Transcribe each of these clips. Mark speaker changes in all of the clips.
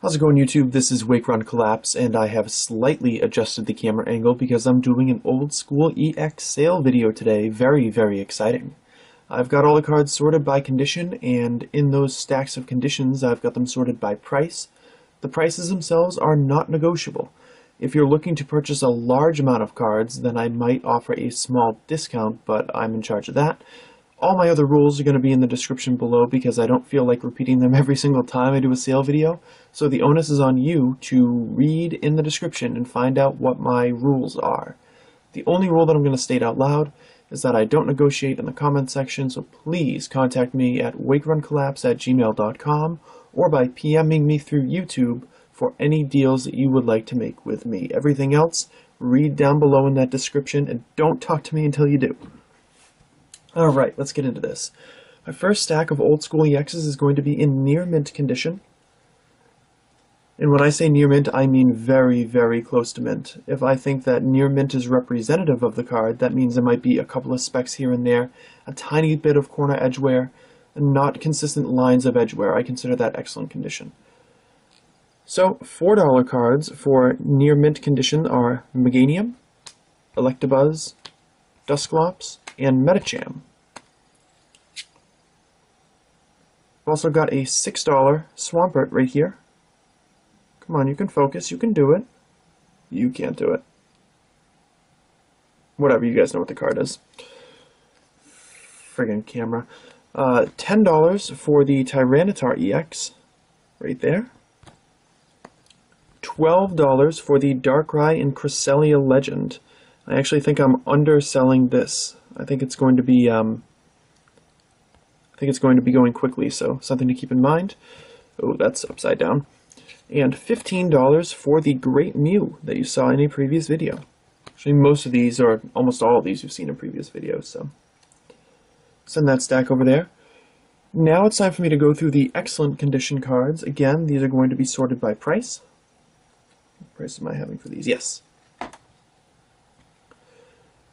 Speaker 1: How's it going, YouTube? This is Wake Run Collapse, and I have slightly adjusted the camera angle because I'm doing an old school EX sale video today. Very, very exciting. I've got all the cards sorted by condition, and in those stacks of conditions, I've got them sorted by price. The prices themselves are not negotiable. If you're looking to purchase a large amount of cards, then I might offer a small discount, but I'm in charge of that. All my other rules are going to be in the description below because I don't feel like repeating them every single time I do a sale video. So the onus is on you to read in the description and find out what my rules are. The only rule that I'm going to state out loud is that I don't negotiate in the comment section, so please contact me at wakeruncollapse@gmail.com or by PMing me through YouTube for any deals that you would like to make with me. Everything else, read down below in that description and don't talk to me until you do. Alright, let's get into this. My first stack of old school EXs is going to be in near mint condition. And when I say near mint, I mean very, very close to mint. If I think that near mint is representative of the card, that means there might be a couple of specks here and there, a tiny bit of corner edge wear, and not consistent lines of edge wear. I consider that excellent condition. So, $4 cards for near mint condition are Meganium, Electabuzz, Dusclops, and Medicham. I've also got a $6 Swampert right here. Come on, you can focus, you can do it. You can't do it. Whatever, you guys know what the card is. Friggin' camera. $10 for the Tyranitar EX, right there. $12 for the Darkrai and Cresselia Legend. I actually think I'm underselling this. I think it's going to be going quickly, so something to keep in mind. Oh, that's upside down. And $15 for the Great Mew that you saw in a previous video. Actually, most of these, or almost all of these, you've seen in previous videos, so send that stack over there. Now it's time for me to go through the excellent condition cards. Again, these are going to be sorted by price. What price am I having for these? Yes.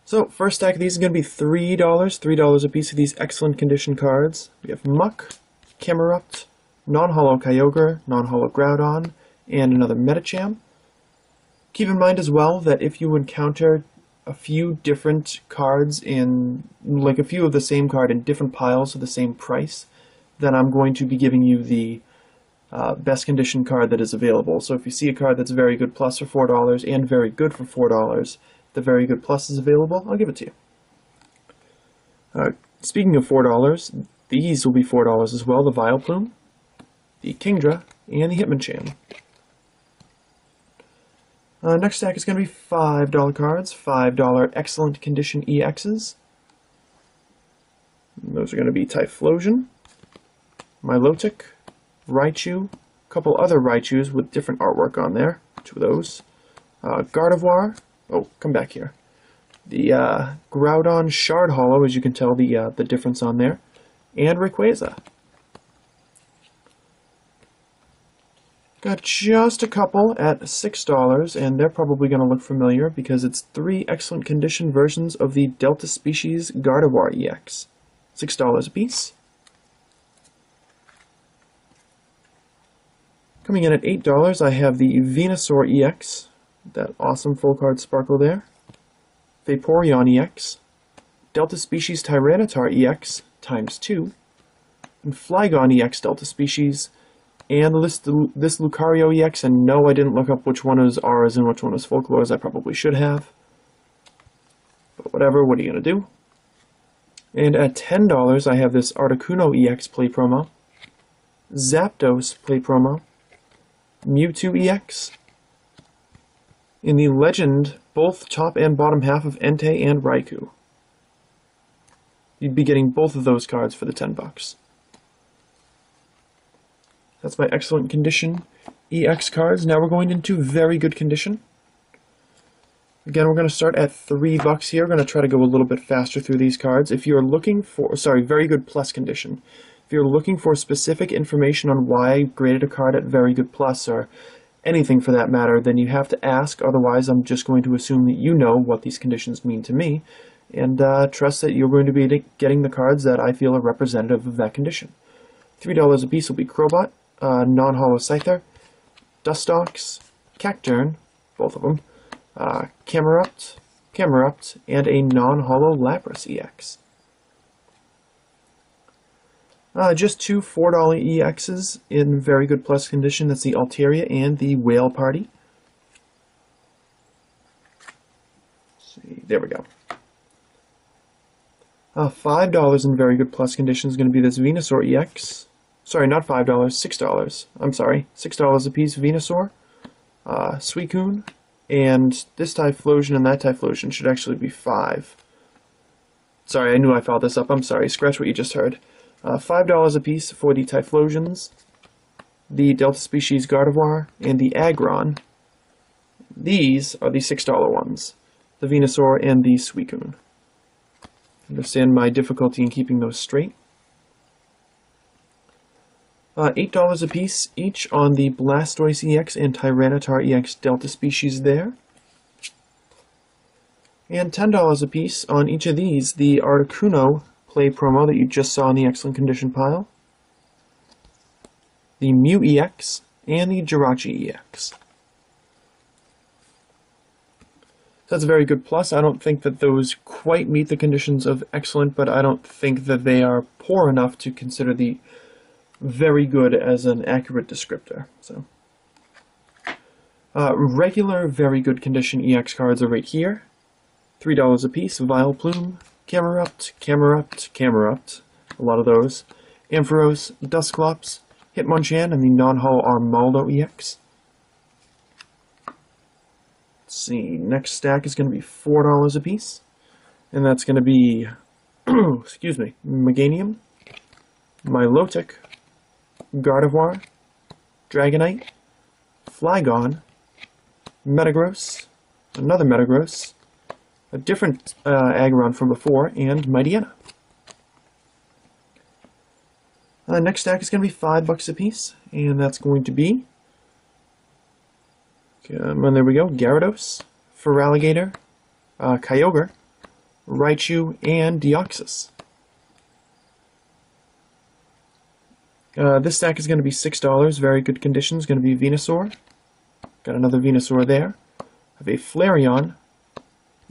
Speaker 1: So, first stack of these is going to be $3 a piece of these excellent condition cards. We have Muck, Camerupt, Non-Hollow Kyogre, Non-Hollow Groudon, and another Medicham. Keep in mind as well that if you encounter a few different cards in, like a few of the same card in different piles of the same price, then I'm going to be giving you the best condition card that is available. So if you see a card that's very good plus for $4 and very good for $4, the very good plus is available, I'll give it to you. Speaking of $4, these will be $4 as well, the Vileplume, the Kingdra, and the Hitmonchan. Next stack is going to be $5 cards, $5 excellent condition EXs. Those are going to be Typhlosion, Milotic, Raichu, a couple other Raichus with different artwork on there, two of those, Gardevoir. Oh, come back here. The Groudon Shard Hollow, as you can tell the difference on there, and Rayquaza. Got just a couple at $6, and they're probably going to look familiar because it's 3 excellent condition versions of the Delta Species Gardevoir EX. $6 a piece. Coming in at $8, I have the Venusaur EX. That awesome full card sparkle there. Vaporeon EX, Delta Species Tyranitar EX ×2, and Flygon EX Delta Species, and this Lucario EX, and no, I didn't look up which one was ours and which one was Folklores. I probably should have. But whatever, what are you going to do? And at $10, I have this Articuno EX play promo, Zapdos play promo, Mewtwo EX, in the Legend, both top and bottom half of Entei and Raikou. You'd be getting both of those cards for the $10. That's my excellent condition EX cards. Now we're going into very good condition. Again, we're going to start at $3 here. We're going to try to go a little bit faster through these cards. If you're looking for, very good plus condition. If you're looking for specific information on why I graded a card at very good plus, or anything for that matter, then you have to ask. Otherwise, I'm just going to assume that you know what these conditions mean to me, and trust that you're going to be getting the cards that I feel are representative of that condition. $3 a piece will be Crobot, Non-Hollow Scyther, Dustox, Cacturn, both of them, Camerupt, and a non-hollow Lapras EX. Just two $4 EXs in very good plus condition. That's the Altaria and the Whale Party. Let's see, there we go. $5 in very good plus condition is going to be this Venusaur EX. Sorry, not $5, $6. I'm sorry, $6 a piece Venusaur, Suicune, and this Typhlosion and that Typhlosion should actually be $5. Sorry, I knew I fouled this up. I'm sorry. Scratch what you just heard. $5 a piece for the Typhlosions, the Delta Species Gardevoir, and the Aggron. These are the $6 ones, the Venusaur and the Suicune. Understand my difficulty in keeping those straight. $8 a piece each on the Blastoise EX and Tyranitar EX Delta Species there. And $10 a piece on each of these, the Articuno Play promo that you just saw in the excellent condition pile, the Mew EX, and the Jirachi EX. That's a very good plus. I don't think that those quite meet the conditions of excellent, but I don't think that they are poor enough to consider the very good as an accurate descriptor. So, regular very good condition EX cards are right here. $3 a piece, Vileplume, Camerupt, a lot of those, Ampharos, Dusclops, Hitmonchan, and the non-hollow Armaldo EX. Let's see, next stack is going to be $4 a piece, and that's going to be, excuse me, Meganium, Milotic, Gardevoir, Dragonite, Flygon, Metagross, another Metagross, a different Aggron from before, and Mightyena. Next stack is going to be $5 a piece, and that's going to be, and there we go, Gyarados, Feraligatr, Kyogre, Raichu, and Deoxys. This stack is going to be $6, very good condition, is going to be Venusaur, got another Venusaur there, I have a Flareon,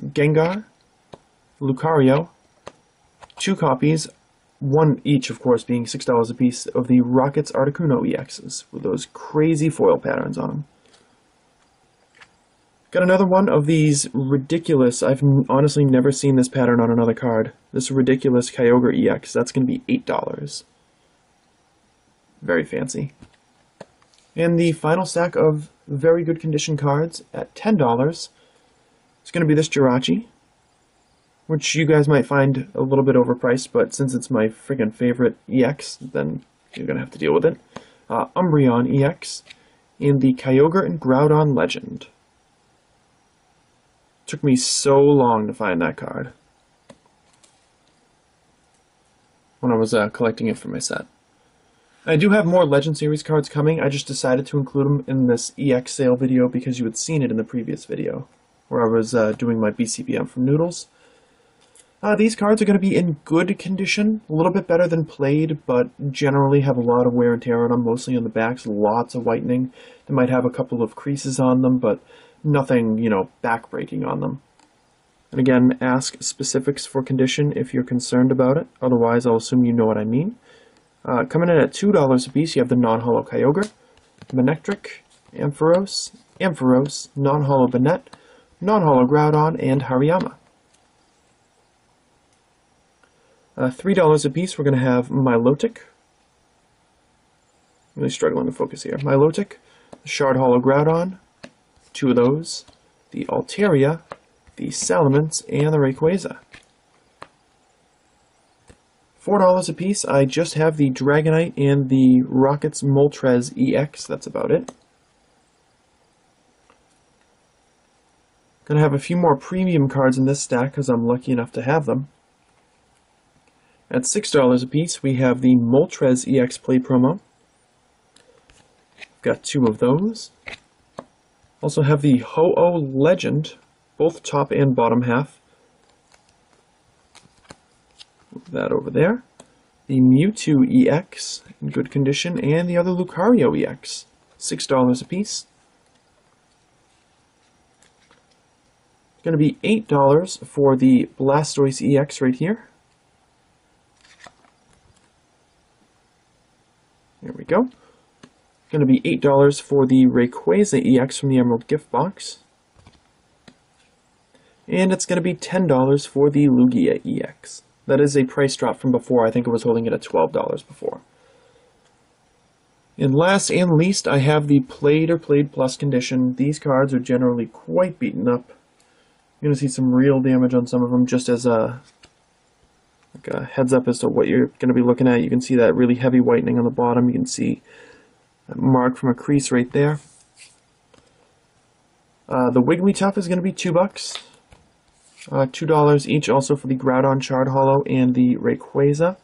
Speaker 1: Gengar, Lucario, two copies, one each of course being $6 a piece, of the Rockets Articuno EXs with those crazy foil patterns on them. Got another one of these ridiculous, I've honestly never seen this pattern on another card, this ridiculous Kyogre EX, that's going to be $8. Very fancy. And the final stack of very good condition cards at $10 it's going to be this Jirachi, which you guys might find a little bit overpriced, but since it's my friggin' favorite EX, then you're going to have to deal with it. Umbreon EX, and the Kyogre and Groudon Legend. Took me so long to find that card when I was collecting it for my set. I do have more Legend Series cards coming, I just decided to include them in this EX sale video because you had seen it in the previous video, where I was doing my BCBM from Noodles. These cards are going to be in good condition, a little bit better than played, but generally have a lot of wear and tear on them, mostly on the backs, lots of whitening. They might have a couple of creases on them, but nothing, back-breaking on them. And again, ask specifics for condition if you're concerned about it, otherwise I'll assume you know what I mean. Coming in at $2 a piece, you have the non-hollow Kyogre, Manectric, Ampharos, non-hollow Banette, non-hollow Groudon, and Hariyama. $3 a piece, we're going to have Milotic. I'm really struggling to focus here. Milotic, Shard Hollow Groudon, two of those, the Altaria, the Salamence, and the Rayquaza. $4 a piece, I just have the Dragonite and the Rockets Moltres EX, that's about it. Gonna have a few more premium cards in this stack because I'm lucky enough to have them. At $6 a piece, we have the Moltres EX Play promo. Got two of those. Also have the Ho-Oh Legend, both top and bottom half. Move that over there. The Mewtwo EX in good condition, and the other Lucario EX. $6 a piece. It's going to be $8 for the Blastoise EX right here. There we go. Going to be $8 for the Rayquaza EX from the Emerald Gift Box. And it's going to be $10 for the Lugia EX. That is a price drop from before. I think it was holding it at $12 before. And last and least, I have the Played or Played Plus condition. These cards are generally quite beaten up. You're going to see some real damage on some of them, just as a heads up as to what you're going to be looking at. You can see that really heavy whitening on the bottom. You can see that mark from a crease right there. The Wigglytuff is going to be $2. $2 each also for the Groudon Shard Hollow and the Rayquaza.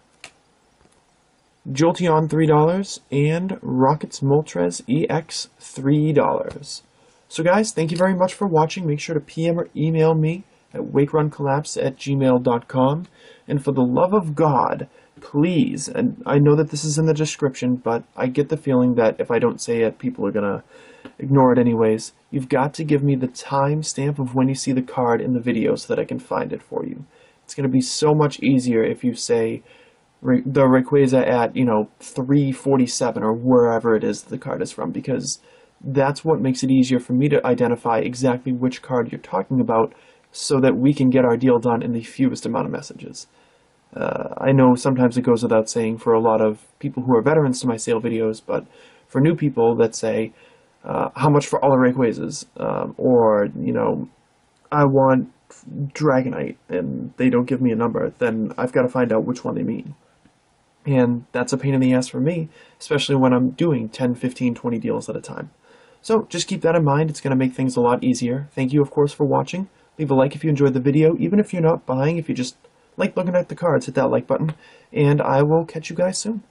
Speaker 1: Jolteon $3 and Rocket's Moltres EX $3. So guys, thank you very much for watching. Make sure to PM or email me at wakeruncollapse@gmail.com. And for the love of God, please, and I know that this is in the description, but I get the feeling that if I don't say it, people are going to ignore it anyways. You've got to give me the timestamp of when you see the card in the video so that I can find it for you. It's going to be so much easier if you say the Rayquaza at, 3:47 or wherever it is the card is from, because that's what makes it easier for me to identify exactly which card you're talking about so that we can get our deal done in the fewest amount of messages. I know sometimes it goes without saying for a lot of people who are veterans to my sale videos, but for new people that say, how much for all the Rayquazas? Or, I want Dragonite, and they don't give me a number, then I've got to find out which one they mean. And that's a pain in the ass for me, especially when I'm doing 10, 15, 20 deals at a time. So just keep that in mind. It's going to make things a lot easier. Thank you, of course, for watching. Leave a like if you enjoyed the video. Even if you're not buying, if you just like looking at the cards, hit that like button. And I will catch you guys soon.